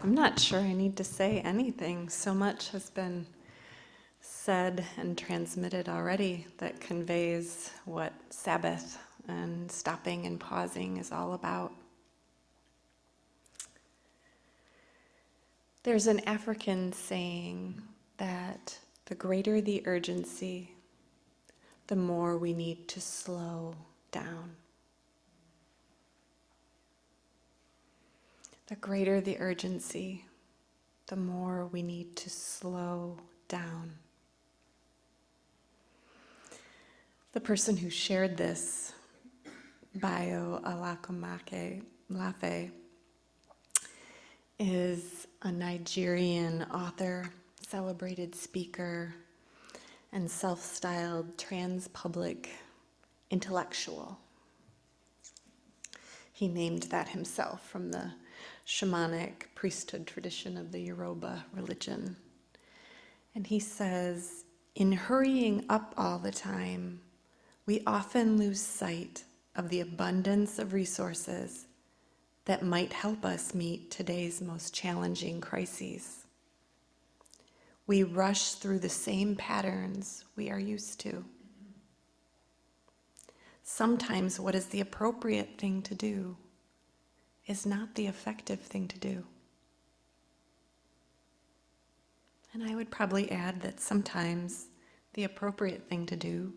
I'm not sure I need to say anything. So much has been said and transmitted already that conveys what Sabbath and stopping and pausing is all about. There's an African saying that the greater the urgency, the more we need to slow down. The greater the urgency, the more we need to slow down. The person who shared this, Bayo Alakomake Lafe, is a Nigerian author, celebrated speaker, and self-styled trans-public intellectual. He named that himself from the shamanic priesthood tradition of the Yoruba religion. And he says, in hurrying up all the time, we often lose sight of the abundance of resources that might help us meet today's most challenging crises. We rush through the same patterns we are used to. Sometimes what is the appropriate thing to do is not the effective thing to do. And I would probably add that sometimes the appropriate thing to do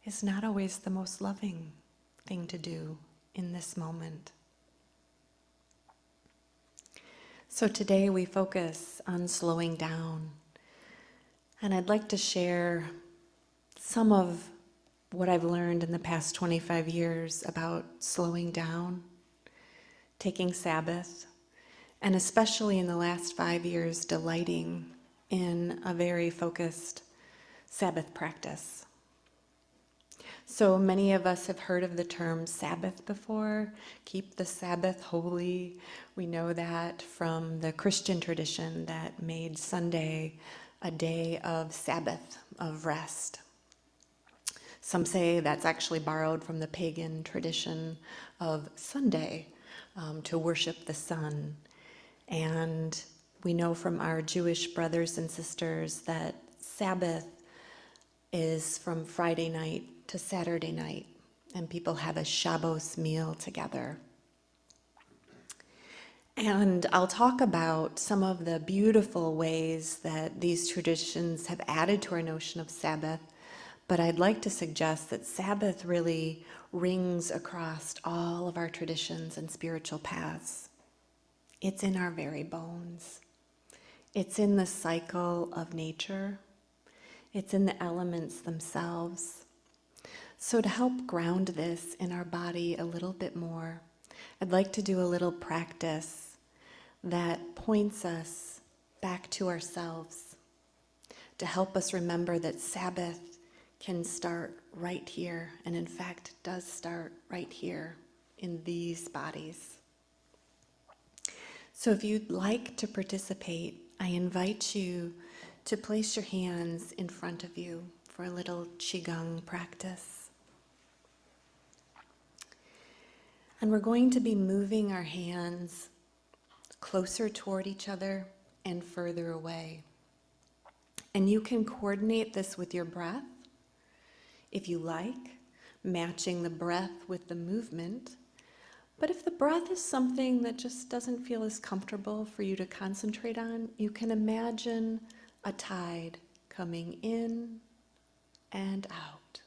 is not always the most loving thing to do in this moment. So today we focus on slowing down. And I'd like to share some of what I've learned in the past 25 years about slowing down, taking Sabbath, and especially in the last 5 years, delighting in a very focused Sabbath practice. So many of us have heard of the term Sabbath before. Keep the Sabbath holy. We know that from the Christian tradition that made Sunday a day of Sabbath, of rest. Some say that's actually borrowed from the pagan tradition of Sunday, to worship the sun. And we know from our Jewish brothers and sisters that Sabbath is from Friday night to Saturday night, and people have a Shabbos meal together. And I'll talk about some of the beautiful ways that these traditions have added to our notion of Sabbath, but I'd like to suggest that Sabbath really rings across all of our traditions and spiritual paths. It's in our very bones. It's in the cycle of nature. It's in the elements themselves. So to help ground this in our body a little bit more, I'd like to do a little practice that points us back to ourselves, to help us remember that Sabbath can start right here, and in fact does start right here in these bodies. So if you'd like to participate, I invite you to place your hands in front of you for a little Qigong practice. And we're going to be moving our hands closer toward each other and further away. And you can coordinate this with your breath, if you like, matching the breath with the movement. But if the breath is something that just doesn't feel as comfortable for you to concentrate on, you can imagine a tide coming in and out.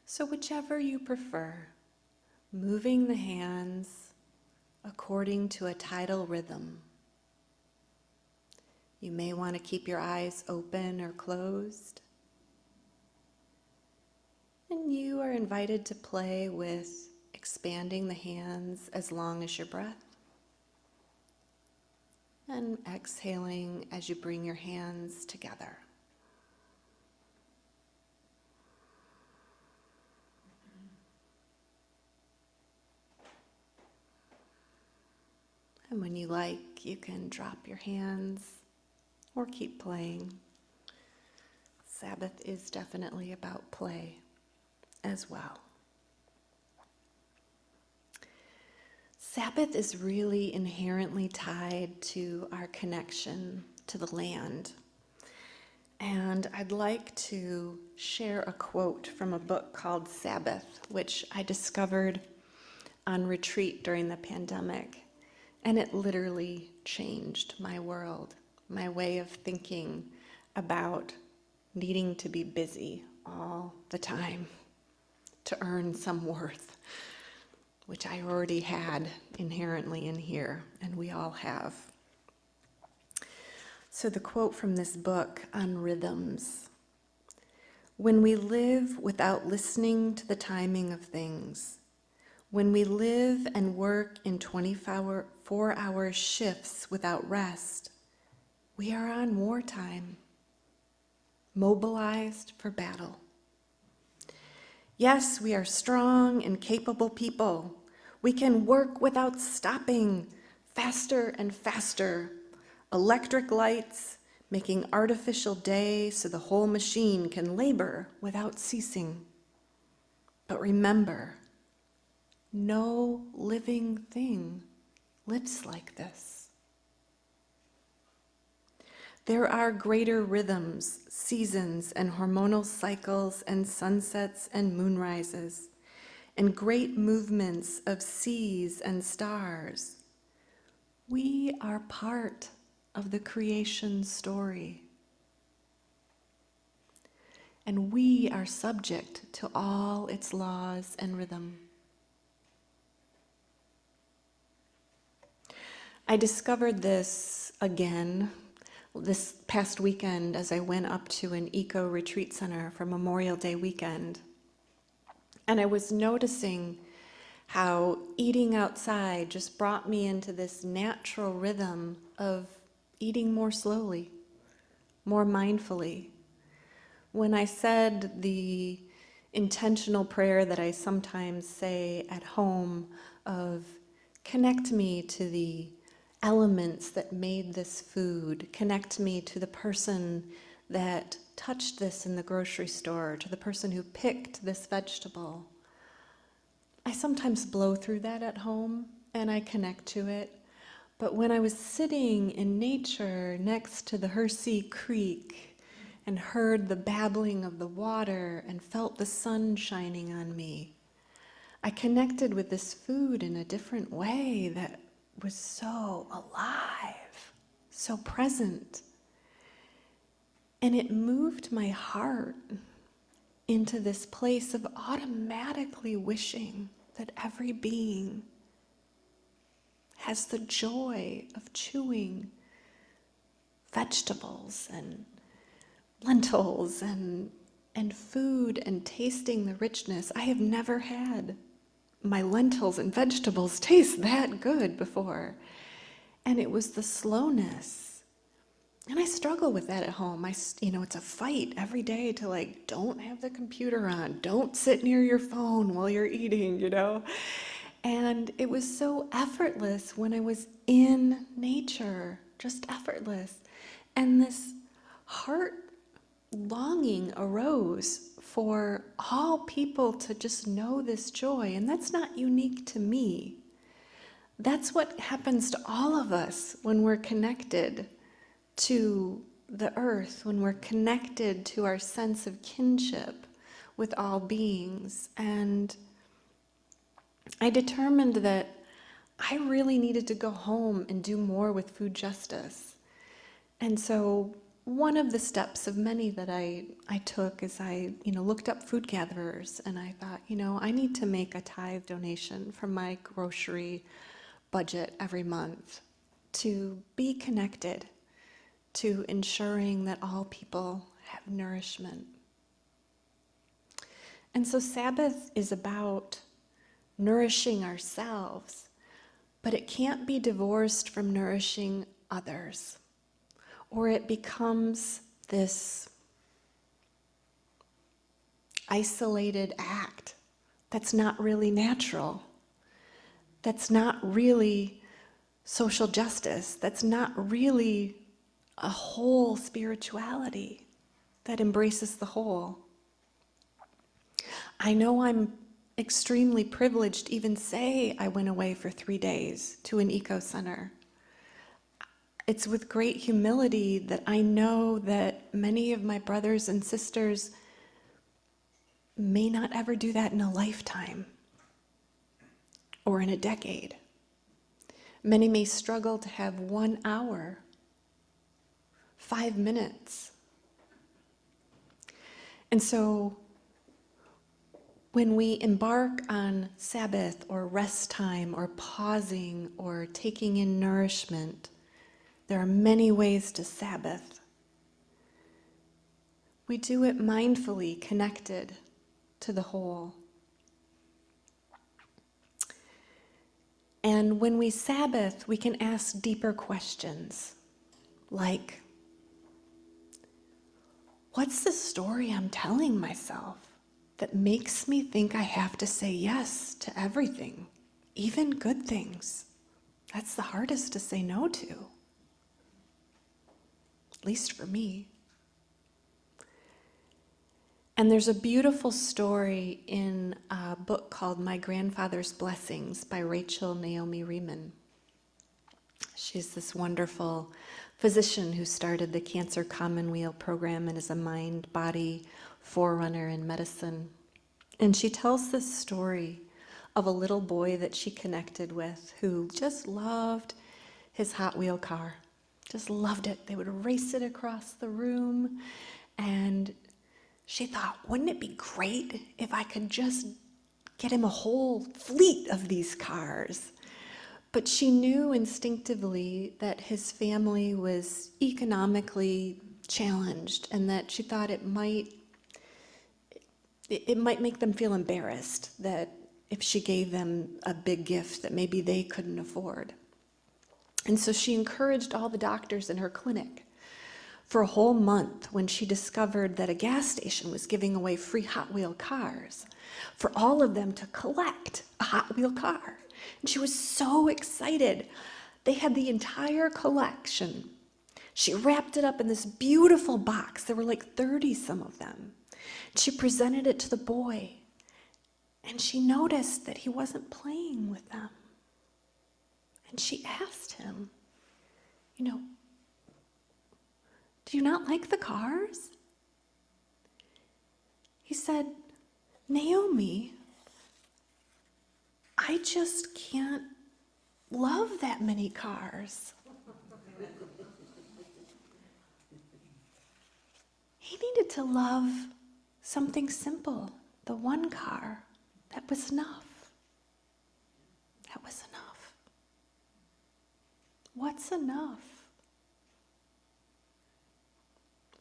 So whichever you prefer, moving the hands according to a tidal rhythm. You may want to keep your eyes open or closed. And you are invited to play with expanding the hands as long as your breath. And exhaling as you bring your hands together. And when you like, you can drop your hands or keep playing. Sabbath is definitely about play as well. Sabbath is really inherently tied to our connection to the land. And I'd like to share a quote from a book called Sabbath, which I discovered on retreat during the pandemic. And it literally changed my world, my way of thinking about needing to be busy all the time to earn some worth, which I already had inherently in here, and we all have. So the quote from this book on rhythms: when we live without listening to the timing of things, when we live and work in 24-hour shifts without rest, we are on wartime, mobilized for battle. Yes, we are strong and capable people. We can work without stopping, faster and faster. Electric lights, making artificial day so the whole machine can labor without ceasing. But remember, no living thing lives like this. There are greater rhythms, seasons, and hormonal cycles, and sunsets and moonrises, and great movements of seas and stars. We are part of the creation story. And we are subject to all its laws and rhythm. I discovered this again this past weekend as I went up to an eco retreat center for Memorial Day weekend. And I was noticing how eating outside just brought me into this natural rhythm of eating more slowly, more mindfully. When I said the intentional prayer that I sometimes say at home of connect me to the elements that made this food, connect me to the person that touched this in the grocery store, to the person who picked this vegetable, I sometimes blow through that at home and I connect to it. But when I was sitting in nature next to the Hersey Creek and heard the babbling of the water and felt the sun shining on me, I connected with this food in a different way that was so alive, so present. And it moved my heart into this place of automatically wishing that every being has the joy of chewing vegetables and lentils and food and tasting the richness. I have never had my lentils and vegetables taste that good before. And it was the slowness. And I struggle with that at home. It's a fight every day to don't have the computer on, don't sit near your phone while you're eating, And it was so effortless when I was in nature, just effortless. And this heart longing arose for all people to just know this joy. And that's not unique to me. That's what happens to all of us when we're connected to the earth, when we're connected to our sense of kinship with all beings. And I determined that I really needed to go home and do more with food justice. And so one of the steps of many that I took is I looked up food gatherers, and I thought, I need to make a tithe donation from my grocery budget every month to be connected to ensuring that all people have nourishment. And so Sabbath is about nourishing ourselves, but it can't be divorced from nourishing others, or it becomes this isolated act that's not really natural, that's not really social justice, that's not really a whole spirituality that embraces the whole. I know I'm extremely privileged to even say I went away for 3 days to an eco center. It's with great humility that I know that many of my brothers and sisters may not ever do that in a lifetime or in a decade. Many may struggle to have 1 hour, 5 minutes. And so when we embark on Sabbath or rest time or pausing or taking in nourishment, there are many ways to Sabbath. We do it mindfully, connected to the whole. And when we Sabbath, we can ask deeper questions, like, what's the story I'm telling myself that makes me think I have to say yes to everything, even good things? That's the hardest to say no to, at least for me. And there's a beautiful story in a book called My Grandfather's Blessings by Rachel Naomi Reman. She's this wonderful physician who started the Cancer Commonweal program and is a mind-body forerunner in medicine. And she tells this story of a little boy that she connected with who just loved his Hot Wheel car. Just loved it. They would race it across the room, and she thought, wouldn't it be great if I could just get him a whole fleet of these cars? But she knew instinctively that his family was economically challenged and that she thought it might make them feel embarrassed that if she gave them a big gift that maybe they couldn't afford. And so she encouraged all the doctors in her clinic for a whole month when she discovered that a gas station was giving away free Hot Wheel cars for all of them to collect a Hot Wheel car. And she was so excited. They had the entire collection. She wrapped it up in this beautiful box. There were like 30 some of them. She presented it to the boy, and she noticed that he wasn't playing with them. And she asked him, do you not like the cars? He said, Naomi, I just can't love that many cars. He needed to love something simple, the one car. That was enough. That was enough. What's enough?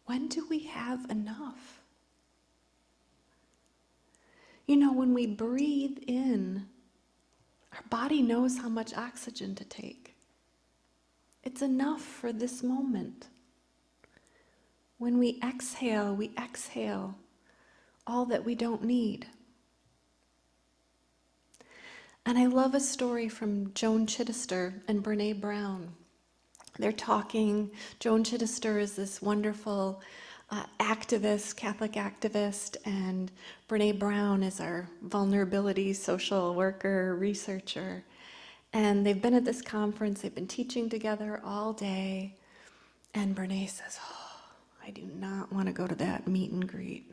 When do we have enough? When we breathe in, our body knows how much oxygen to take. It's enough for this moment. When we exhale all that we don't need. And I love a story from Joan Chittister and Brene Brown. They're talking. Joan Chittister is this wonderful activist, Catholic activist, and Brene Brown is our vulnerability social worker, researcher. And they've been at this conference, they've been teaching together all day, and Brene says, I do not want to go to that meet and greet.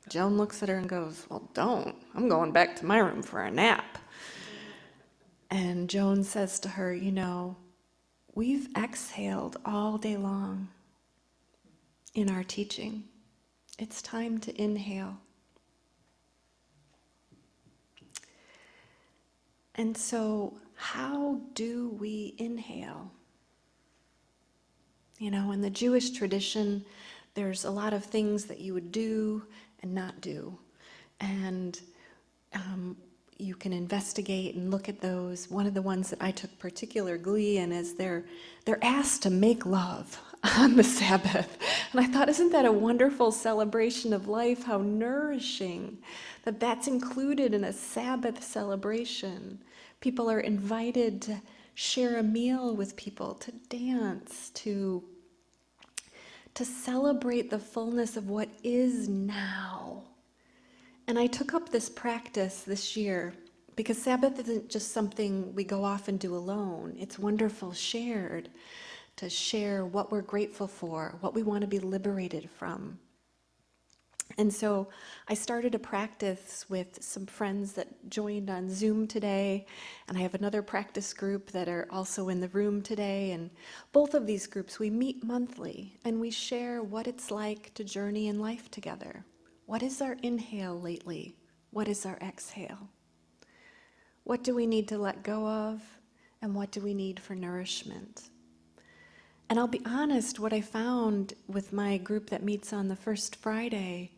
Joan looks at her and goes, well, don't. I'm going back to my room for a nap. And Joan says to her, we've exhaled all day long in our teaching. It's time to inhale. And so, how do we inhale? In the Jewish tradition, there's a lot of things that you would do and not do. And you can investigate and look at those. One of the ones that I took particular glee in is they're asked to make love on the Sabbath. And I thought, isn't that a wonderful celebration of life? How nourishing that that's included in a Sabbath celebration. People are invited to share a meal with people, to dance, to celebrate the fullness of what is now. And I took up this practice this year because Sabbath isn't just something we go off and do alone. It's wonderful shared, to share what we're grateful for, what we want to be liberated from. And so I started a practice with some friends that joined on Zoom today, and I have another practice group that are also in the room today, and both of these groups, we meet monthly, and we share what it's like to journey in life together. What is our inhale lately? What is our exhale? What do we need to let go of, and what do we need for nourishment? And I'll be honest, what I found with my group that meets on the first Friday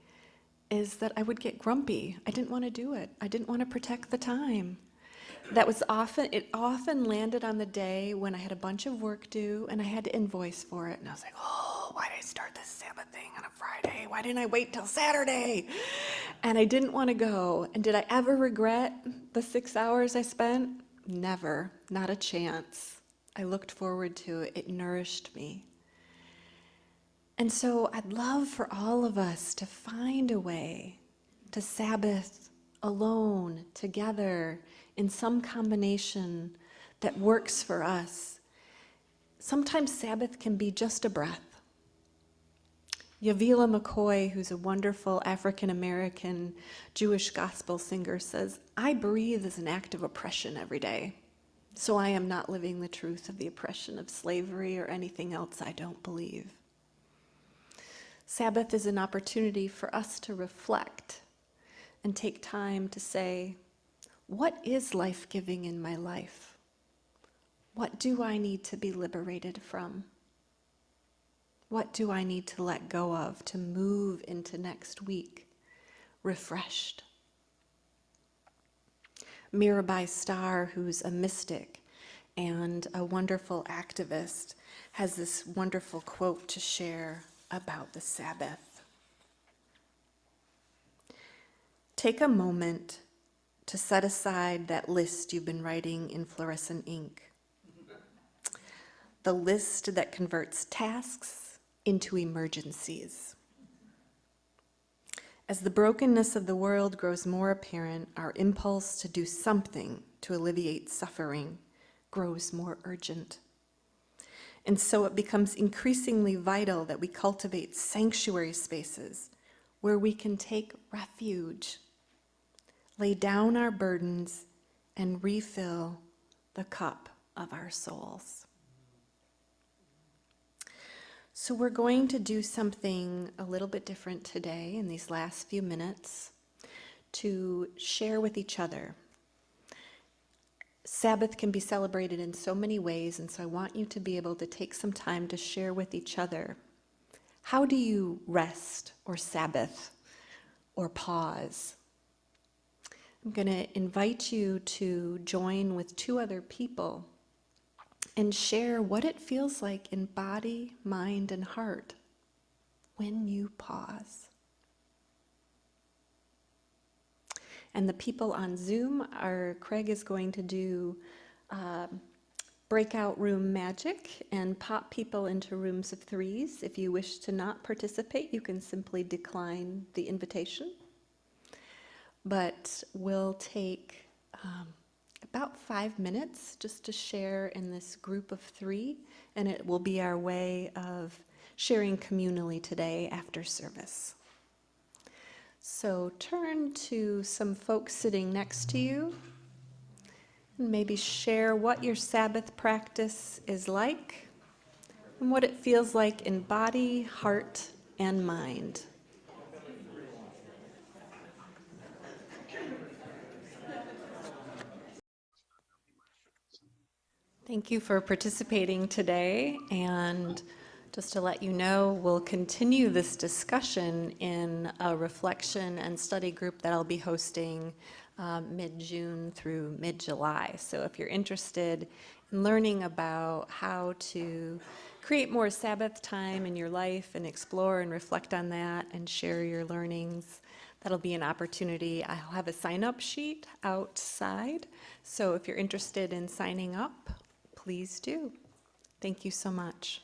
is that I would get grumpy. I didn't want to do it. I didn't want to protect the time. It often landed on the day when I had a bunch of work due and I had to invoice for it. And I was like, oh, why did I start this Sabbath thing on a Friday? Why didn't I wait till Saturday? And I didn't want to go. And did I ever regret the 6 hours I spent? Never, not a chance. I looked forward to it. It nourished me. And so I'd love for all of us to find a way to Sabbath alone, together, in some combination that works for us. Sometimes Sabbath can be just a breath. Yavila McCoy, who's a wonderful African-American Jewish gospel singer, says, "I breathe as an act of oppression every day. So I am not living the truth of the oppression of slavery or anything else I don't believe." Sabbath is an opportunity for us to reflect and take time to say, what is life-giving in my life? What do I need to be liberated from? What do I need to let go of to move into next week refreshed? Mirabai Starr, who's a mystic and a wonderful activist, has this wonderful quote to share about the Sabbath. Take a moment to set aside that list you've been writing in fluorescent ink. The list that converts tasks into emergencies. As the brokenness of the world grows more apparent, our impulse to do something to alleviate suffering grows more urgent. And so it becomes increasingly vital that we cultivate sanctuary spaces where we can take refuge, lay down our burdens, and refill the cup of our souls. So we're going to do something a little bit different today in these last few minutes to share with each other. Sabbath can be celebrated in so many ways, and so I want you to be able to take some time to share with each other. How do you rest or Sabbath or pause? I'm going to invite you to join with 2 other people and share what it feels like in body, mind, and heart when you pause. And the people on Zoom Craig is going to do breakout room magic and pop people into rooms of 3s. If you wish to not participate, you can simply decline the invitation. But we'll take about 5 minutes just to share in this group of 3, and it will be our way of sharing communally today after service. So turn to some folks sitting next to you and maybe share what your Sabbath practice is like and what it feels like in body, heart, and mind. Thank you for participating today, and just to let you know, we'll continue this discussion in a reflection and study group that I'll be hosting mid-June through mid-July. So if you're interested in learning about how to create more Sabbath time in your life and explore and reflect on that and share your learnings, that'll be an opportunity. I'll have a sign-up sheet outside, so if you're interested in signing up, please do. Thank you so much.